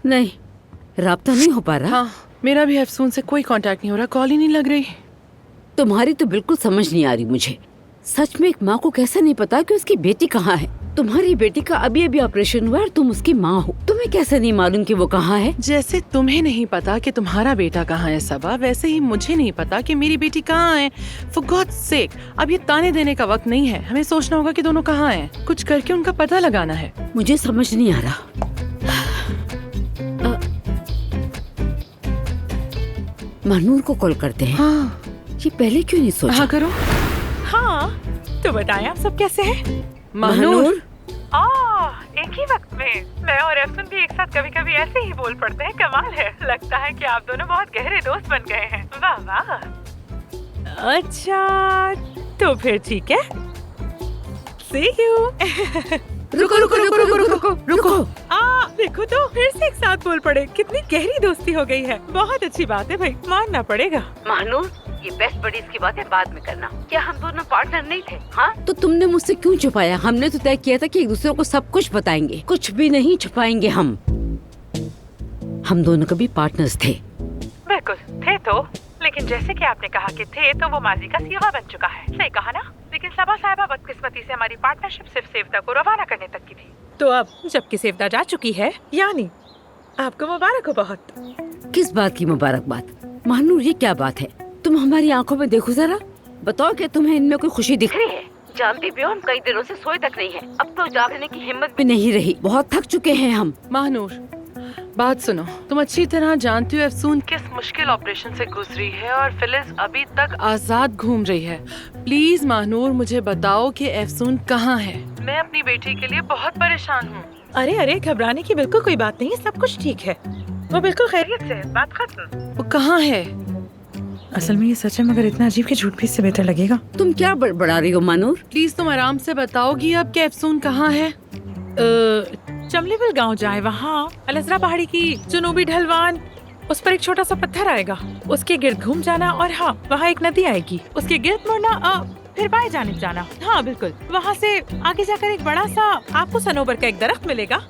नहीं, राब्ता नहीं हो पा रहा। हाँ, मेरा भी अफसून से कोई कांटेक्ट नहीं हो रहा, कॉल ही नहीं लग रही। तुम्हारी तो बिल्कुल समझ नहीं आ रही मुझे। सच में एक माँ को कैसे नहीं पता कि उसकी बेटी कहाँ है। तुम्हारी बेटी का अभी अभी ऑपरेशन हुआ और तुम उसकी माँ हो, तुम्हें कैसे नहीं मालूम कि वो कहाँ है? जैसे तुम्हें नहीं पता कि तुम्हारा बेटा कहाँ है सबा, वैसे ही मुझे नहीं पता कि मेरी बेटी कहाँ है। For God's sake, अब ये ताने देने का वक्त नहीं है। हमें सोचना होगा कि दोनों कहाँ हैं। कुछ करके उनका पता लगाना है। मुझे समझ नहीं आ रहा। महानूर को कॉल करते हैं। हाँ, ये पहले क्यों नहीं सोचा? हाँ करो। हाँ, तो बताएं आप सब कैसे हैं? महानूर, एक ही वक्त में मैं और अफसून भी एक साथ कभी कभी ऐसे ही बोल पड़ते हैं। कमाल है, लगता है कि आप दोनों बहुत गहरे दोस्त बन गए हैं। वाह वाह। अच्छा, तो फिर ठीक है। See you। रुको रुको रुको रुको रुको रुको। देखो तो फिर से एक साथ बोल पड़े। कितनी गहरी दोस्ती हो गई है। बहुत अच्छी बात है भाई, मानना पड़ेगा। महानूर, ये बेस्ट बडीज की बातें बाद में करना। क्या हम दोनों पार्टनर नहीं थे? हाँ, तो तुमने मुझसे क्यों छुपाया? हमने तो तय किया था कि एक दूसरे को सब कुछ बताएंगे। कुछ भी नहीं छुपाएंगे हम दोनों कभी पार्टनर्स थे। बिल्कुल थे तो, लेकिन जैसे कि आपने कहा कि थे, तो वो माजी का सीवा बन चुका है। सही कहा ना? लेकिन सबा साहिबा बदकिस्मती से हमारी पार्टनरशिप सिर्फ सेवता को रवाना करने तक की थी। तो अब जबकि सेवता जा चुकी है, यानी आपको मुबारक हो बहुत। किस बात की मुबारकबाद? महानूर, ये क्या बात है? तुम हमारी आंखों में देखो जरा, बताओ कि तुम्हें इनमें कोई खुशी दिख रही है? जानती भी हो हम कई दिनों से सोए तक नहीं है। अब तो जागने की हिम्मत भी नहीं रही। बहुत थक चुके हैं हम। महानूर, बात सुनो। तुम अच्छी तरह जानती हो अफसून किस मुश्किल ऑपरेशन से गुजरी है और फिलिस अभी तक आजाद घूम रही है। प्लीज महानूर, मुझे बताओ कि अफसून कहाँ है। मैं अपनी बेटी के लिए बहुत परेशान हूँ। अरे अरे, घबराने की बिल्कुल कोई बात नहीं है। सब कुछ ठीक है, वो बिल्कुल खैरियत से है। बात खत्म। वो कहाँ है? असल में ये सच है, मगर इतना अजीब कि झूठ भी इससे बेहतर लगेगा। तुम क्या बड़बड़ा रही हो मानूर? प्लीज तुम आराम से बताओगी अब कि अफसून कहाँ है। चमलेवल गांव जाए, वहाँ अलजरा पहाड़ी की जुनूबी ढलवान, उस पर एक छोटा सा पत्थर आएगा, उसके गिर्द घूम जाना और हाँ, वहाँ एक नदी आएगी, उसके गिर्द मुड़ना, फिर बाएं जानिब जाना। हाँ बिल्कुल, वहाँ से आगे जाकर एक बड़ा सा आपको सनोबर का एक दरख्त मिलेगा।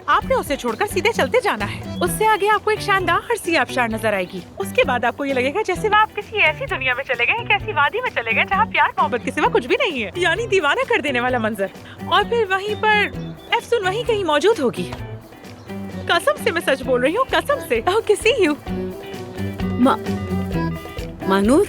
आपने उसे छोड़कर सीधे चलते जाना है। उससे आगे आपको एक शानदार सी आबशार नजर आएगी। उसके बाद आपको ये लगेगा जैसे वो आप किसी ऐसी दुनिया में चले गए, एक ऐसी वादी में चले गए जहाँ प्यार मोहब्बत के सिवा कुछ भी नहीं है, यानी दीवाना कर देने वाला मंजर। और फिर वहीं पर अफसून वहीं कहीं मौजूद होगी। कसम से मैं सच बोल रही हूँ, कसम से। Okay, C you. मानूर,